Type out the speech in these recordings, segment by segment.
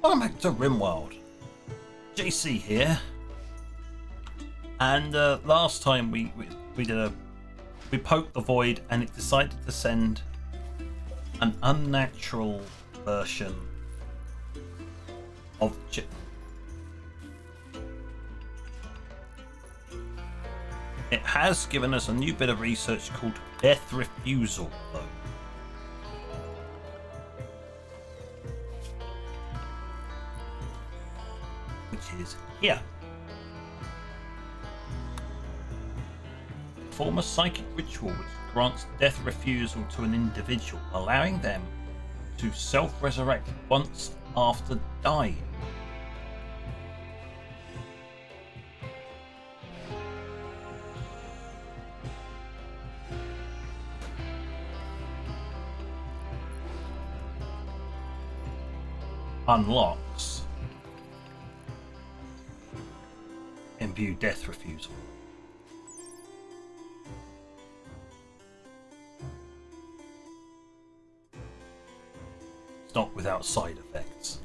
Welcome back to RimWorld. JC here. And last time we poked the void and it decided to send an unnatural version of the chip. It has given us a new bit of research called death refusal, though. Which is here. Perform a psychic ritual which grants death refusal to an individual, allowing them to self-resurrect once after dying. Unlocks imbue death refusal. It's not without side effects.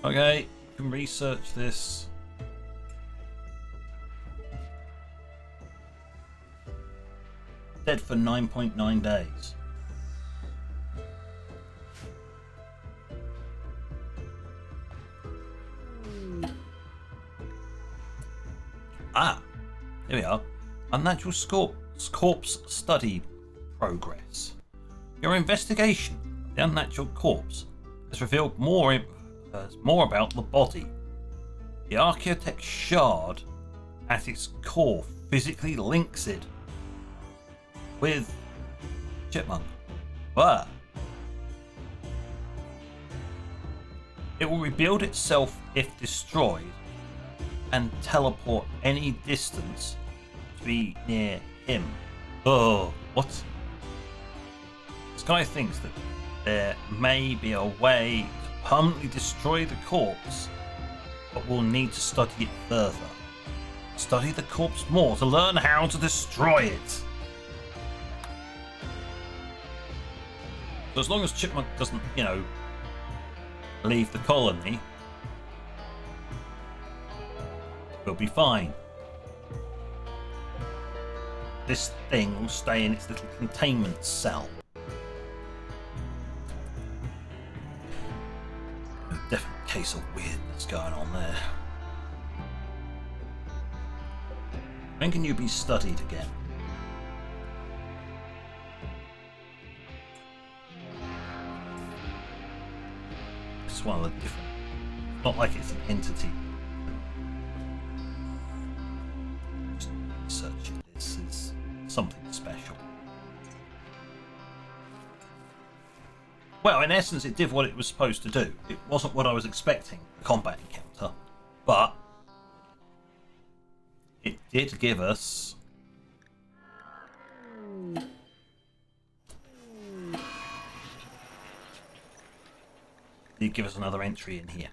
Okay, you can research this. Dead for 9.9 days. Ah, here we are. Unnatural corpse study progress. Your investigation of the unnatural corpse has revealed more about the body. The architect's shard at its core physically links it with Chipmunk. Ah. It will rebuild itself if destroyed and teleport any distance to be near him. Oh, what? This guy thinks that there may be a way to permanently destroy the corpse, but we'll need to study it further. Study the corpse more to learn how to destroy it. So as long as Chipmunk doesn't, leave the colony, we'll be fine. This thing will stay in its little containment cell. A definite case of weirdness going on there. When can you be studied again? It's one of the different. Not like it's an entity. Researching this is something special. Well, in essence, it did what it was supposed to do. It wasn't what I was expecting, a combat encounter, but it did give us another entry in here.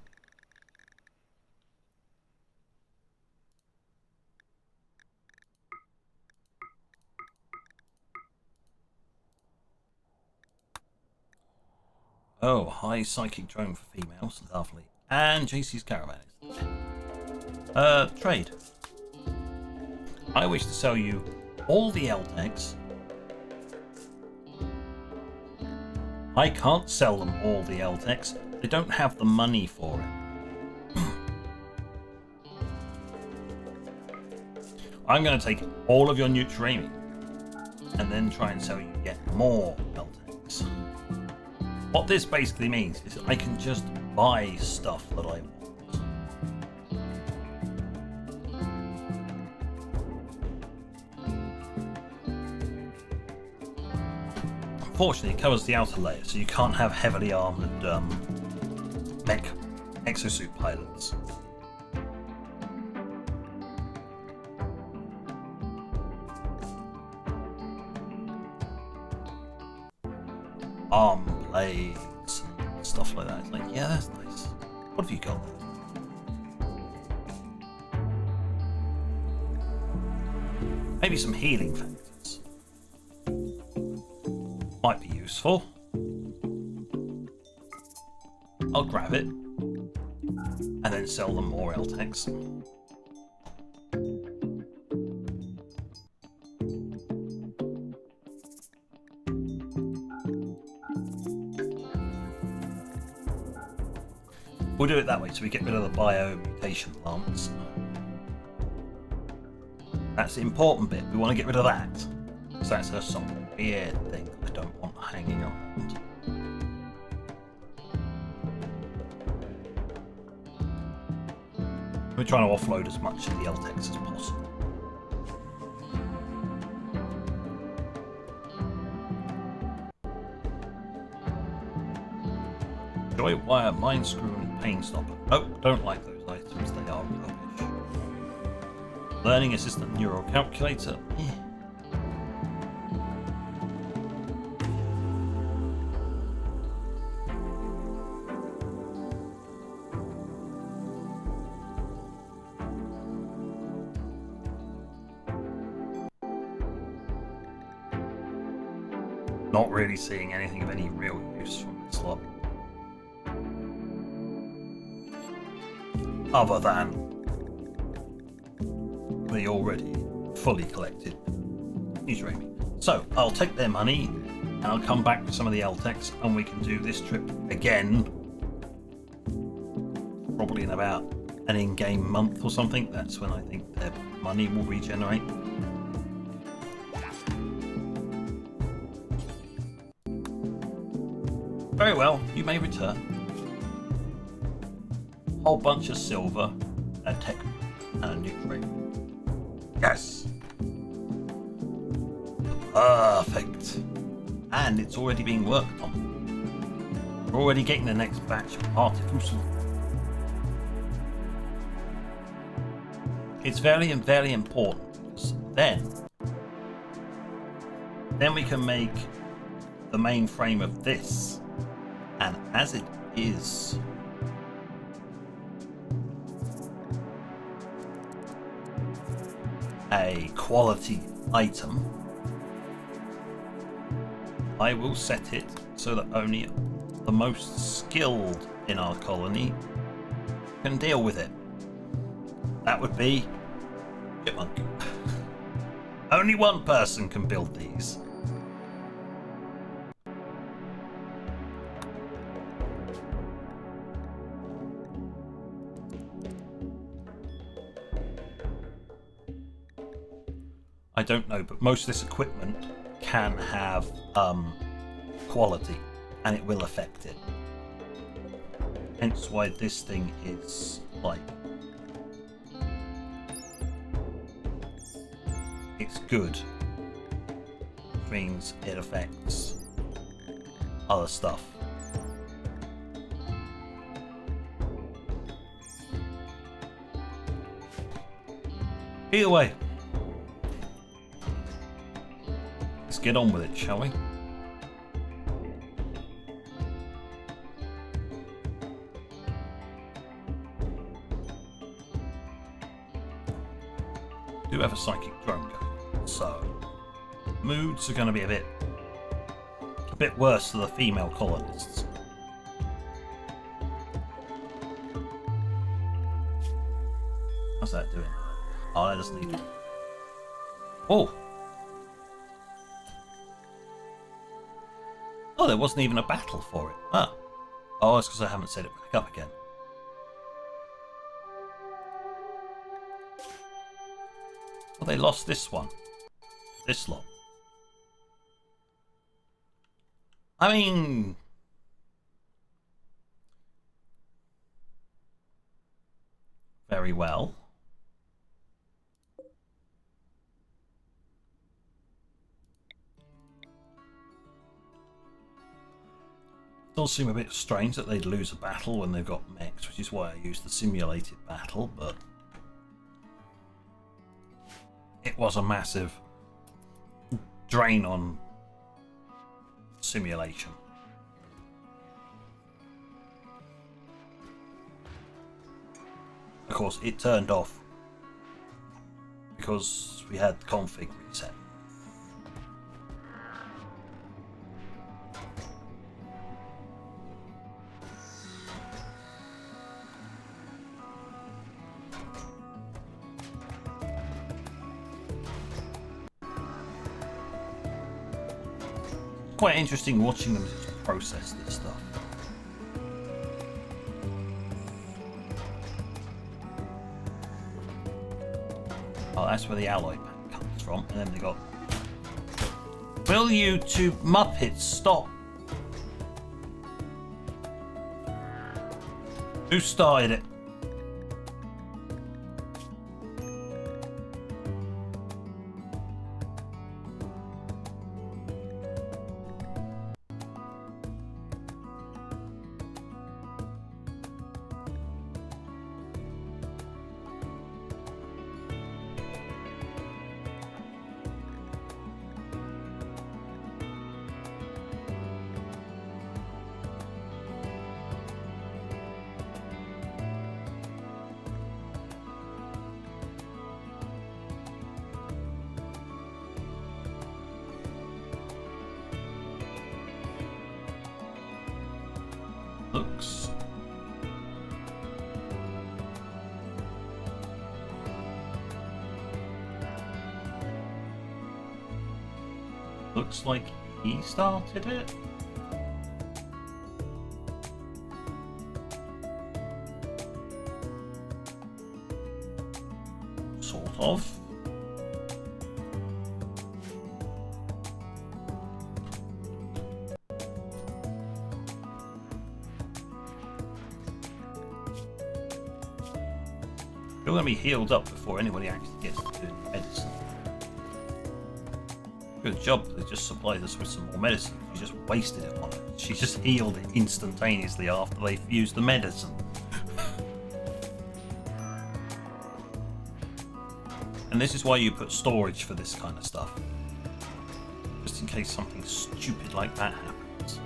Oh, high psychic drone for females. Lovely. And JC's caravan is there. Trade. I wish to sell you all the LTECs. I can't sell them all the LTECs. They don't have the money for it. I'm going to take all of your Nutrami and then try and sell you yet more LTECs. What this basically means is I can just buy stuff that I want. Unfortunately, it covers the outer layer, so you can't have heavily armoured mech exosuit pilots. Arm blades and stuff like that. It's like, yeah, that's nice. What have you got there? Maybe some healing factors. Might be useful. I'll grab it and then sell them more LTEX. We'll do it that way, so we get rid of the bio-mutation plants. That's the important bit. We want to get rid of that. So that's a sort of weird thing I don't want hanging around. We're trying to offload as much of the LTEX as possible. Joy wire, mine screw, and pain stopper. Nope, don't like those items. They are rubbish. Learning assistant neural calculator. Not really seeing anything of any real use from this lot. Other than the already fully collected Israeli. So I'll take their money and I'll come back with some of the LTEX and we can do this trip again. Probably in about an in-game month or something. That's when I think their money will regenerate. Very well, you may return. Whole bunch of silver, a tech, and a nuke ray. Yes! Perfect! And it's already being worked on. We're already getting the next batch of artificial. It's very, very important because then we can make the main frame of this. And as it is a quality item, I will set it so that only the most skilled in our colony can deal with it. That would be Chipmunk. Only one person can build these. I don't know, but most of this equipment can have quality, and it will affect it. Hence why this thing is like, it's good, which means it affects other stuff. Either way, let's get on with it, shall we? Do have a psychic drone going, so moods are going to be a bit worse for the female colonists. How's that doing? Oh, that doesn't need. Oh. Oh, there wasn't even a battle for it. Ah. Oh, it's because I haven't set it back up again. Well, they lost this one. This lot. I mean, very well. It does seem a bit strange that they'd lose a battle when they've got mechs, which is why I used the simulated battle, but it was a massive drain on simulation. Of course, it turned off because we had the config reset. quite interesting watching them process this stuff. Oh, that's where the alloy pack comes from. And then they got... Will you two Muppets stop? Who started it? Looks like he started it. Sort of. You're going to be healed up before anybody actually gets to do medicine. Good job, they just supplied us with some more medicine. She just wasted it on it. She just healed it instantaneously after they fused the medicine. And this is why you put storage for this kind of stuff. Just in case something stupid like that happens.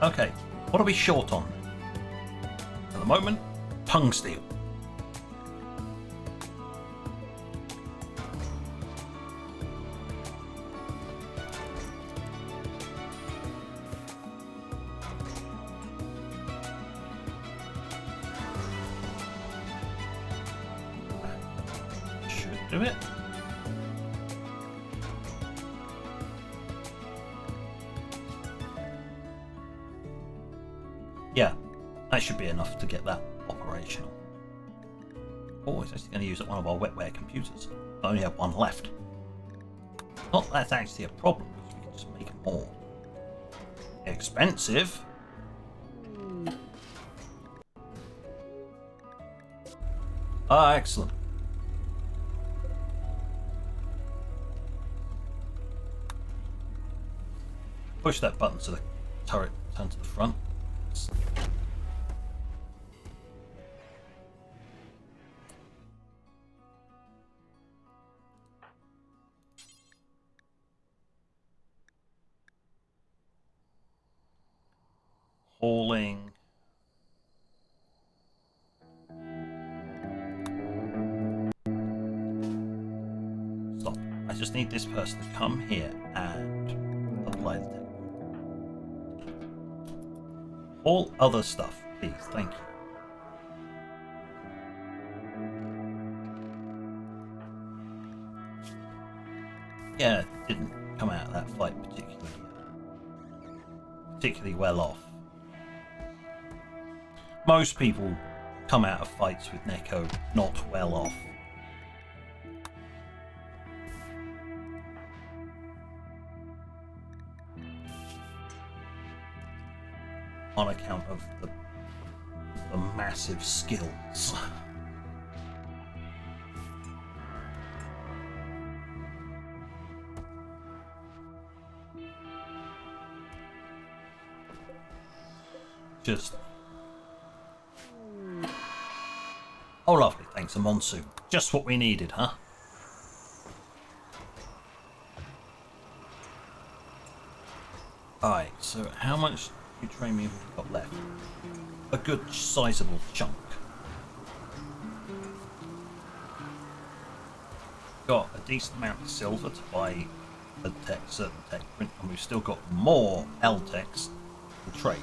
Okay, what are we short on? At the moment, tongue steel. Should do it. Yeah, that should be enough to get that operational. Oh, it's actually going to use up one of our wetware computers. I only have one left. Not that that's actually a problem, because we can just make more. Expensive. Ah, excellent. Push that button so the turret turns to the front. Hauling. Stop. I just need this person to come here and apply the tech. All other stuff, please. Thank you. Yeah, it didn't come out of that fight particularly well off. Most people come out of fights with Neko not well off. On account of the massive skills. Just... Oh lovely, thanks, a monsoon. Just what we needed, huh? Alright, so how much training have we got left? A good sizable chunk. Got a decent amount of silver to buy a certain tech print, and we've still got more L-Techs to trade.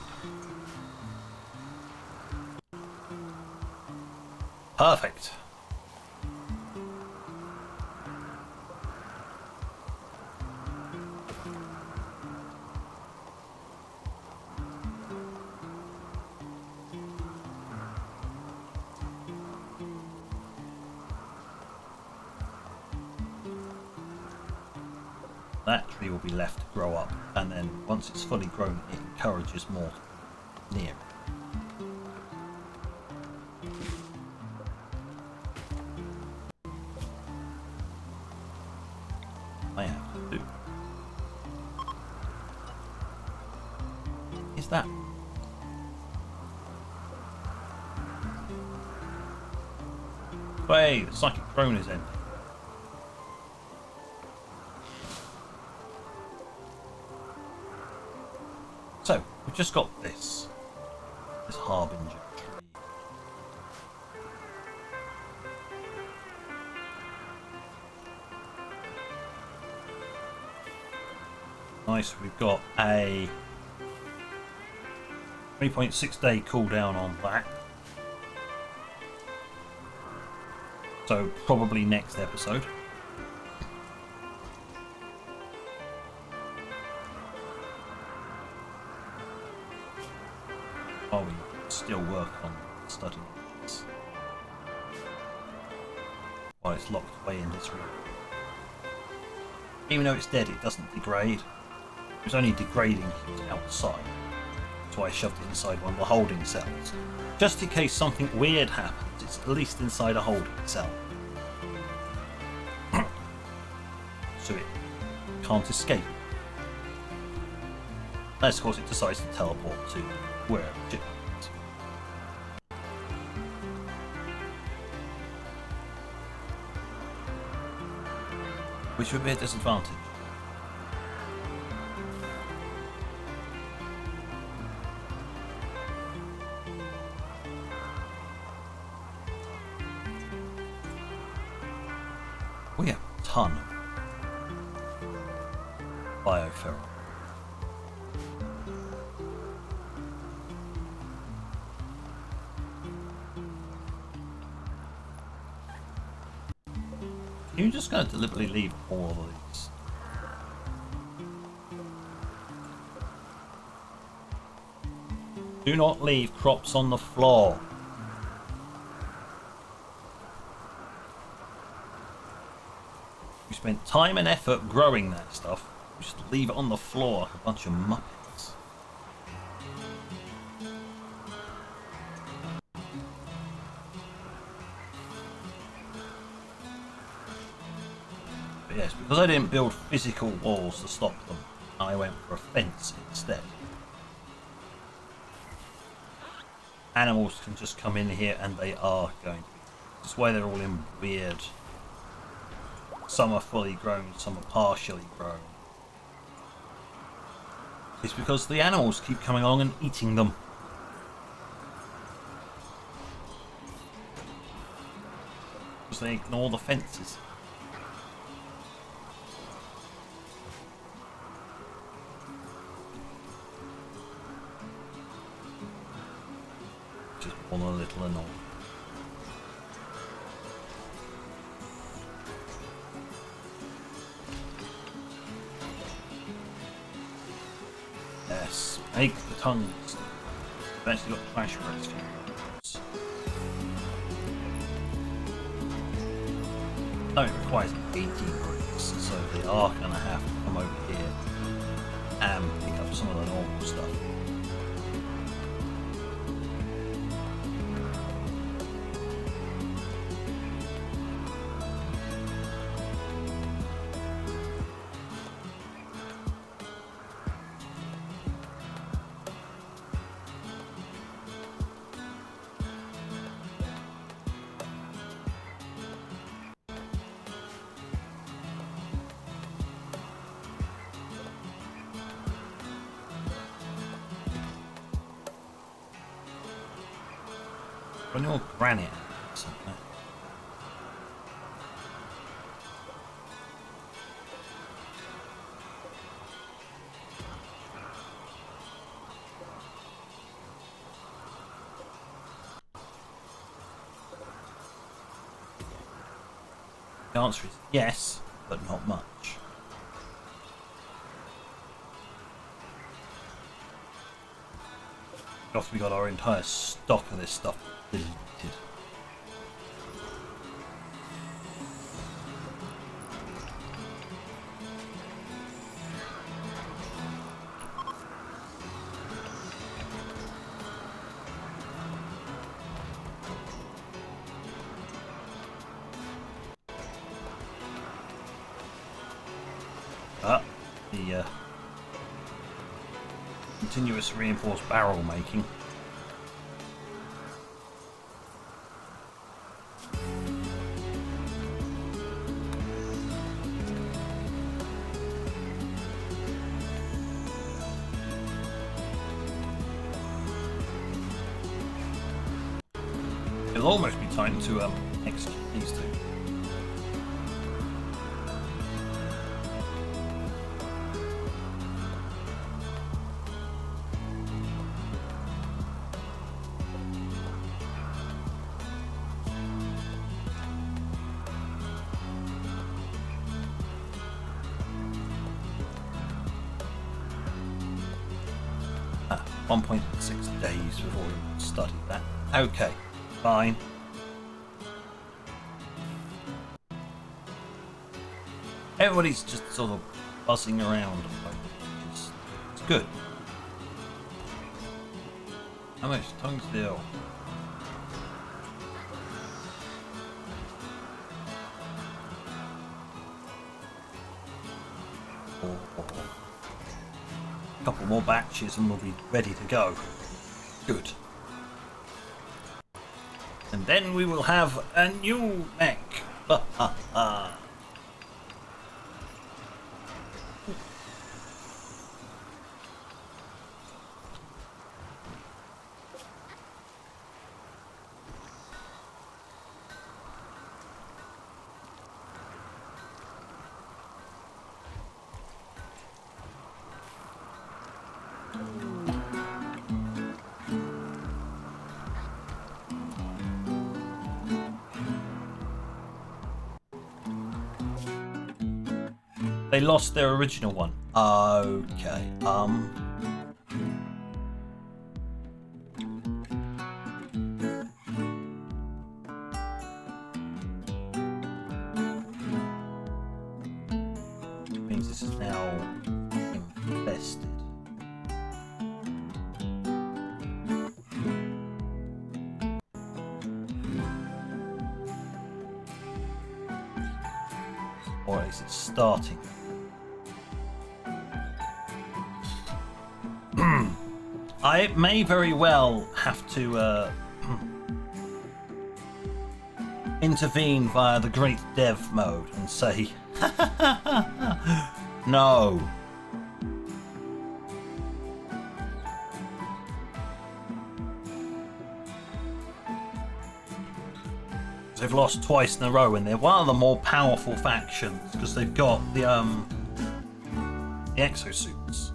Perfect. That tree will be left to grow up, and then once it's fully grown, it encourages more to be near it. I have to do is that way the psychic drone is ending. So we've just got this harbinger tree. Nice, we've got a 3.6 day cooldown on that. So probably next episode. While we still work on studying this. While it's locked away in this room. Even though it's dead, it doesn't degrade. It was only degrading if it was outside. That's why I shoved it inside one of the holding cells. Just in case something weird happens, it's at least inside a holding cell. So it can't escape. Unless, of course, it decides to teleport to wherever it is. Which would be a disadvantage. We have a ton of bioferrol. You're just going to deliberately leave all of these. Do not leave crops on the floor. You spent time and effort growing that stuff. You just leave it on the floor like a bunch of muppets. But yes, because I didn't build physical walls to stop them, I went for a fence instead. Animals can just come in here and they are going to be. That's why they're all in weird. Some are fully grown, some are partially grown. It's because the animals keep coming along and eating them. Because they ignore the fences. Just one a little annoying. Yes, make the tongues. I've actually got flash bricks for you. No, it requires 18 bricks, so they are going to have to come over here and pick up some of the normal stuff. Run your granite or something. The answer is yes, but not much. After we got our entire stock of this stuff deleted. The continuous reinforced barrel making. It'll almost be time to execute these two. Ah, 1.6 days before we study that. Okay, fine. Everybody's just sort of buzzing around. It's good. How much tongue still? A couple more batches and we'll be ready to go. Good. And then we will have a new mech. Ha ha ha. They lost their original one. Okay. Which means this is now infested. Or is it starting? I may very well have to intervene via the great dev mode and say, no. They've lost twice in a row and they're one of the more powerful factions because they've got the exosuits.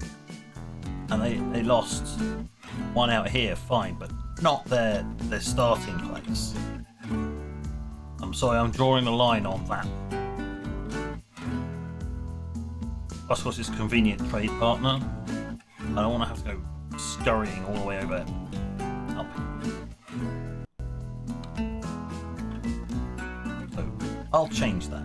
And they lost one out here, fine, but not their starting place. I'm sorry, I'm drawing the line on that. Plus, what's his convenient trade partner? I don't want to have to go scurrying all the way over up. So, I'll change that.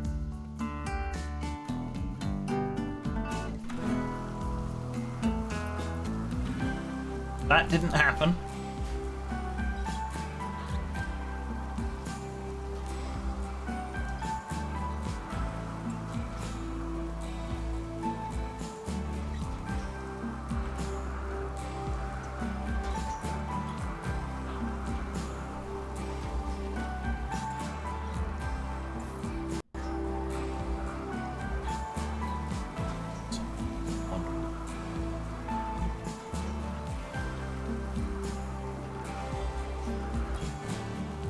That didn't happen.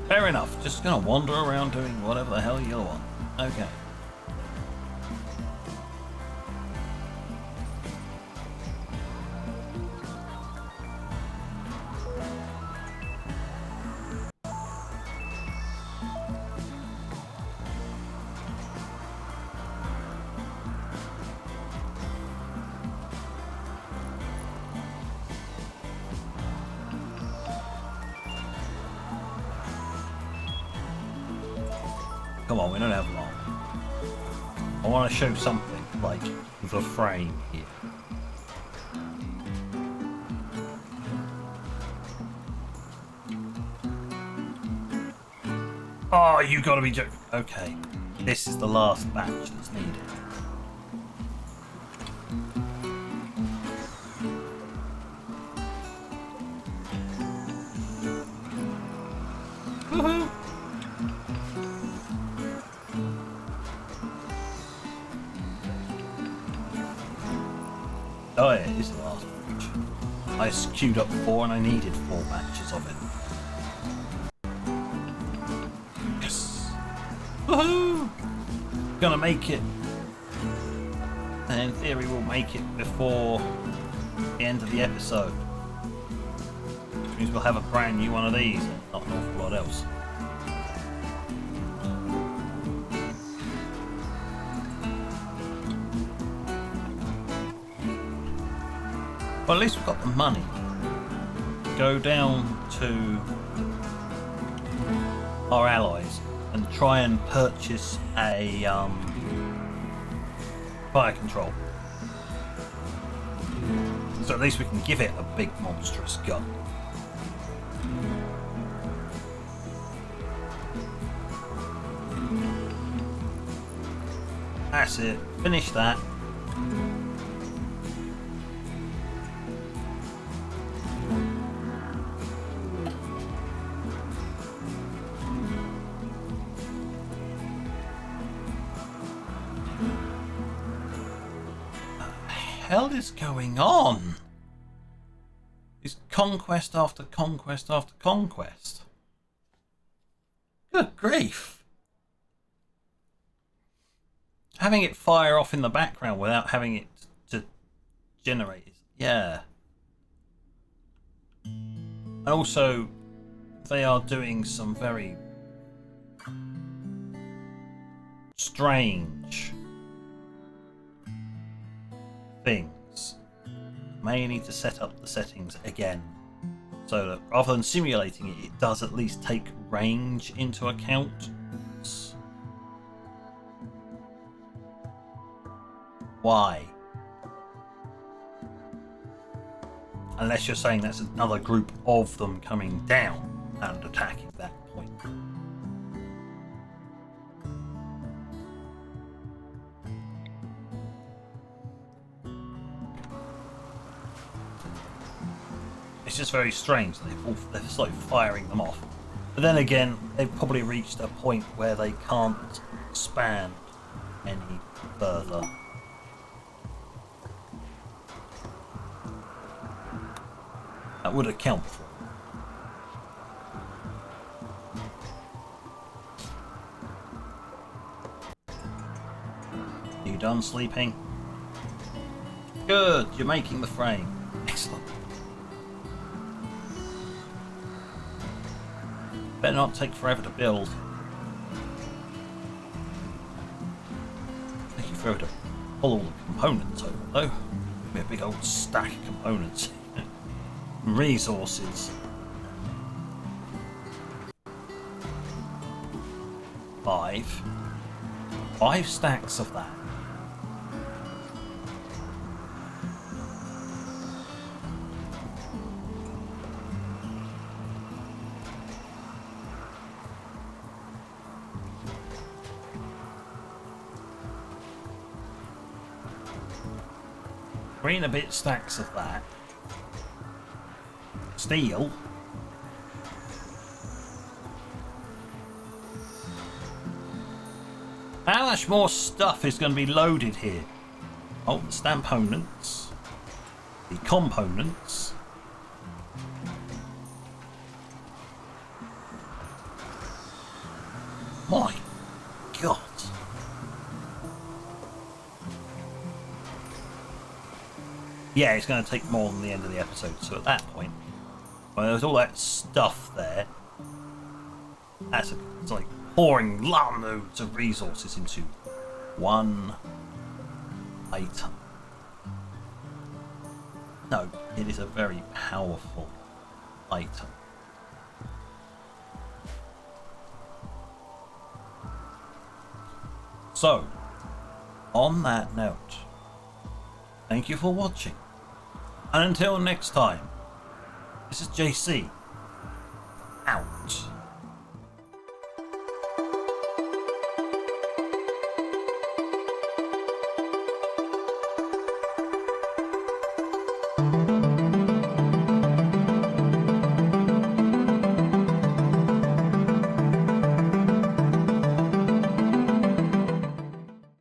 Fair enough, just gonna wander around doing whatever the hell you want. Okay. Come on, we don't have long. I want to show something, like the frame here. Oh, you gotta be joking. Okay, this is the last batch that's needed. Oh yeah, it is the last match. I queued up 4 and I needed 4 matches of it. Yes! Woohoo! Gonna make it. And in theory we'll make it before the end of the episode. Which means we'll have a brand new one of these and not an awful lot else. Well, at least we've got the money. Go down to our allies and try and purchase a fire control. So at least we can give it a big monstrous gun. That's it. Finish that. What the hell is going on? Is conquest after conquest after conquest? Good grief. Having it fire off in the background without having it to generate it. Yeah. And also, they are doing some very strange things. May need to set up the settings again so that rather than simulating it, it does at least take range into account. Why? Unless you're saying that's another group of them coming down and attacking that point. It's just very strange. They're sort of firing them off. But then again, they've probably reached a point where they can't expand any further. That would account for it. You done sleeping? Good, you're making the frame. Excellent. Better not take forever to build. Taking forever to pull all the components over though. Be a big old stack of components. Resources. 5 stacks of that. Three and a bit stacks of that. Steel. How much more stuff is going to be loaded here? Oh, the stamponents. The components. My God. Yeah, it's going to take more than the end of the episode, so at that point, well, there's all that stuff there. It's like pouring loads of resources into one item. No, it is a very powerful item. So, on that note, thank you for watching. And until next time, this is JC. Out.